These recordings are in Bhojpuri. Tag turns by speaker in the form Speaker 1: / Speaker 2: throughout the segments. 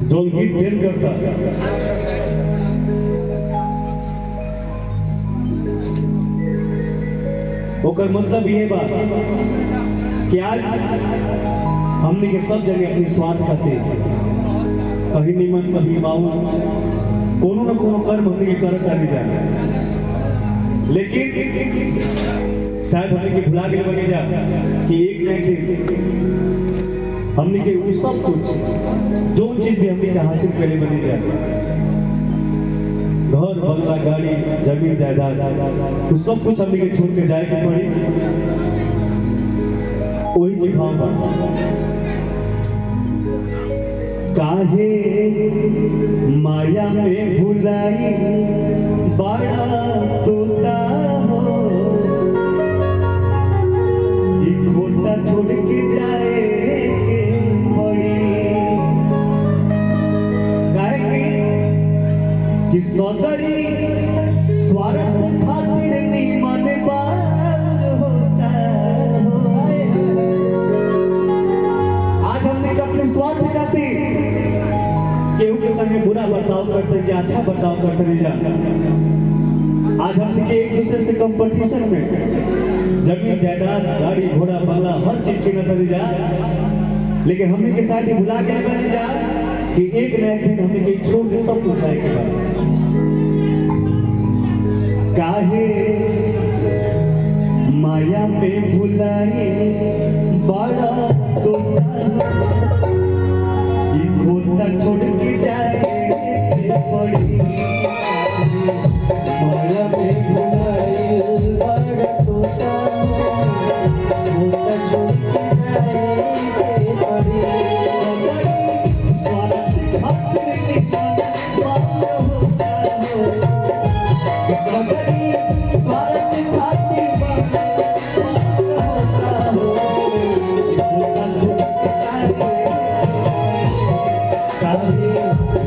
Speaker 1: जो गीत ट्रेंड करता ओकर मतलब ये बात कि आज हमने के सब जगह अपनी स्वार्थ खाते कहीं निमन कभी बाऊ कोनो न कोनो कर्म हमने के करत आने जाए, लेकिन शायद हमने के भुला गए बने जा कि एक न एक दिन हमने के वो सब कुछ जो चीज भी हमने के हासिल करे बने जाए, घर बंगला गाड़ी जमीन जायदाद वो सब कुछ हमने के छोड़ के जाए के पड़ी। वही के भाव काहे माया में भुलाई बड़ा तोता हो, ये खोता छोड़ के जाए के पड़ी। काहे कि सदरी स्वार्थ खातिर निमन बार होता हो। आज हमने अपने स्वार्थ खातिर केहू के संगे बुरा बर्ताव करते कि अच्छा बर्ताव करते नहीं जा। आज हम के एक दूसरे से कंपटीशन में जमीन जायदाद गाड़ी घोड़ा बंगला हर चीज के नजर जा, लेकिन हमने के साथ ही भुला के बने जा कि एक न एक दिन हमें के छोड़ के सब कुछ जाए के बाद। काहे माया में भुलाई बड़ा खोता छोड़ के जाए पड़ी। माया में भुलाई बड़ा तोता खोता छोड़ के जाए पड़ी। स्वार्थ खातिर निमन बार होता हो, स्वार्थ खातिर बार होता हो।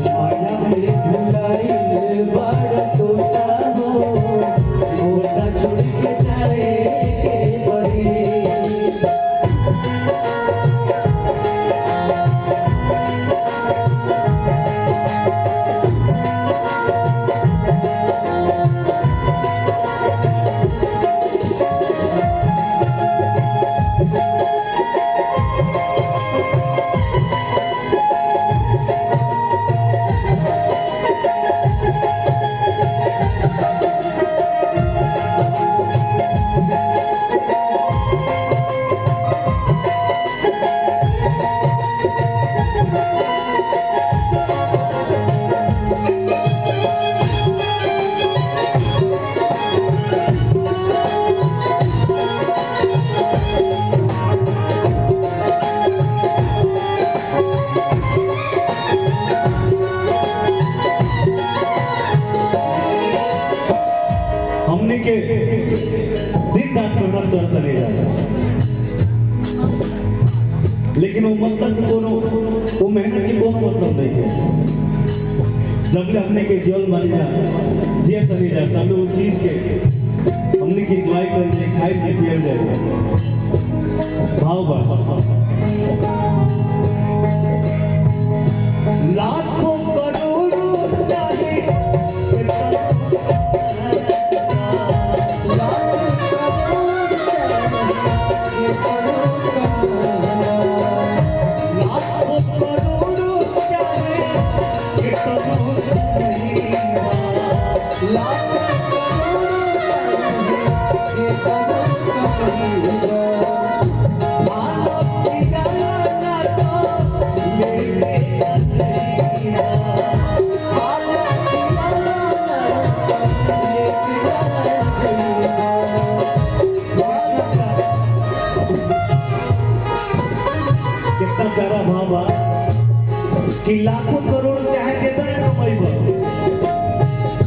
Speaker 1: माया में भुलाई बड़ा तोता हो, खोता छोड़ के जाए पड़ी। हमने के दिन रात मेहनत करता नहीं जाता, लेकिन वो मतलब वो मेहनत की कोनो मतलब नहीं है। जब ले हमने के जल बन जा जे नहीं जाता हम वो चीज के हमने की एंजॉय करके खाई पी पिए जाए भाव बा। लाखों करोड़ों चाहे कितना प्यारा भाव कि लाखों करोड़ चाहे जितना कमाइबो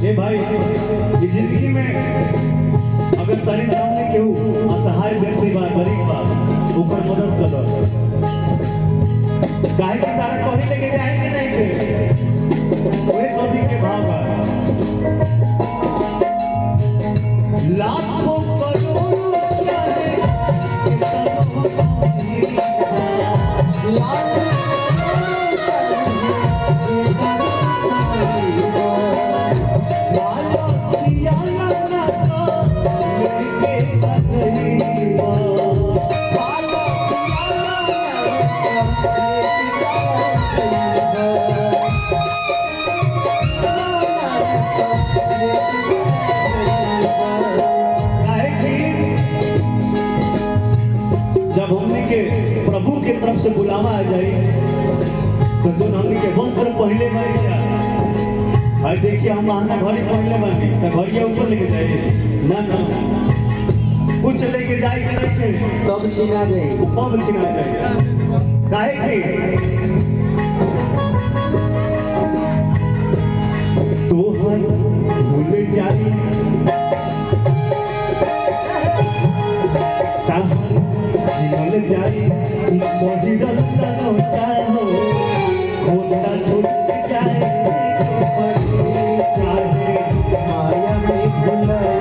Speaker 1: ये भाई ये जिंदगी में अगर तारी सामने केहू असहाय व्यक्ति बा गरीब बा ओकर मदद कर दो। काहे कि तारा कहीं लेके जाए कि नहीं के ओए कभी के भाव बा। लाखों करोड़ चाहे बुलावा आ जाए तो जो हमनी के वस्त्र पहले बारी जा आज देखिए हम महंगा घड़ी पहले बानी तो घड़िया ऊपर लेके जाए ना ना कुछ लेके जाए कि नहीं
Speaker 2: सब छीना जाए
Speaker 1: सब छीना जाए काहे कि तोहर भूल जाई छीनल जाई मोहिरल सनोता हो होता छूट जाए
Speaker 2: माया में भुलाए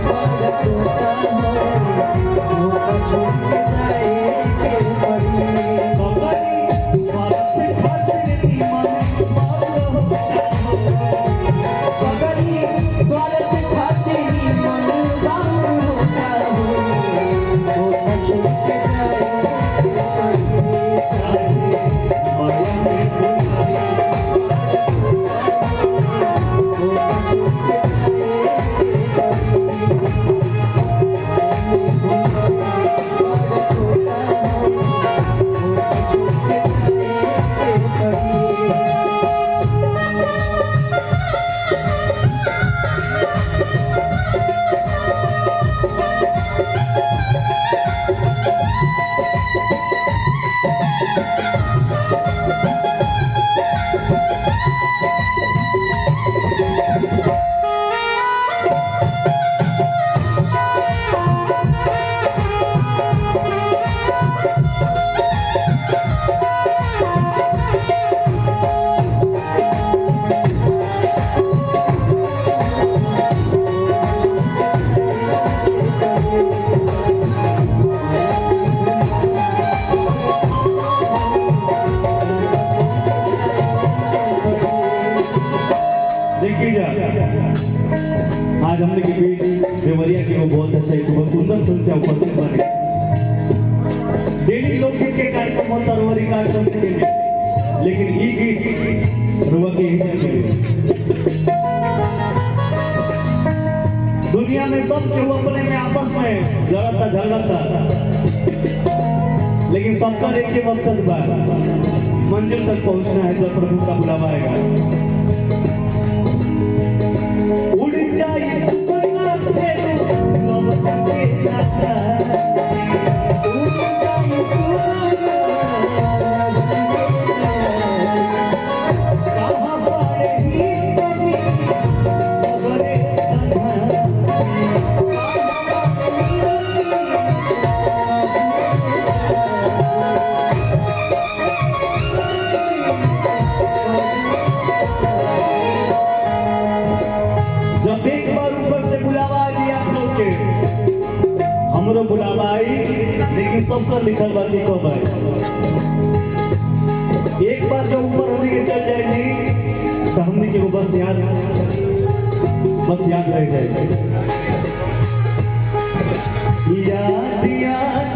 Speaker 2: होता हो होता छूट जाए के पड़ी
Speaker 1: स्वार्थ खातिर निमन
Speaker 2: पगड़ी स्वार्थ खातिर मन बाबू होता हो होता छूट जाए
Speaker 1: माया में भुलाए आज हमने की बीच देवरिया की वो बहुत अच्छा है बहुत सुंदर तुलचा उपस्थित बने डेली लोकगीत के कार्यक्रम होता है रिकॉर्ड कर सकेंगे लेकिन ये गीत रुआ के ही दुनिया में सब केहू अपने में आपस में जड़ता झगड़ता लेकिन सबका एक ही मकसद बा मंजिल तक पहुंचना है जब प्रभु का बुलावा आएगा उड़ जाए सुपना फेरू नव के यात्रा
Speaker 2: उड़ जाए
Speaker 1: कहाँ पड़े ही कभी सगरे जब एक बार ऊपर से बुलावा आ गया आप लोग के हमरो बुलावा आई लेकिन सबका लिखल बा कि कब आई एक बार जब ऊपर हमने के चल जाएगी तो हमने के वो बस याद रह जाएगी याद याद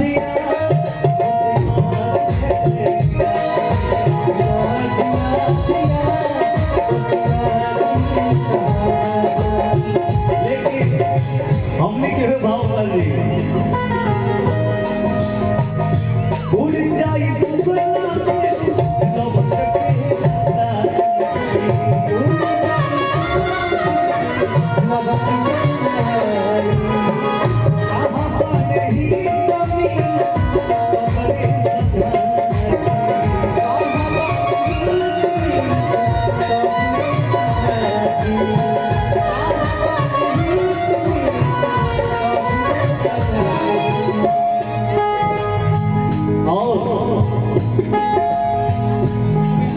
Speaker 1: हमने के भाव कर दी उड़ जाई सुपना लव के कहाँ पाने ही कमी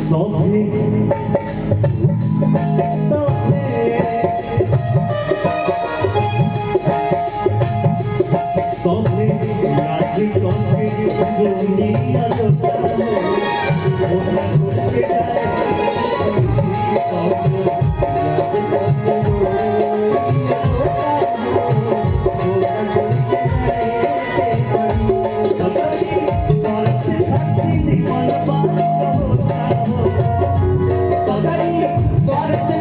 Speaker 1: सगरे सौंपे याद करके दुनिया
Speaker 2: स्वार्थ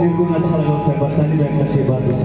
Speaker 1: निर्गुण अच्छा लगा होता है बताने में कैसे बात है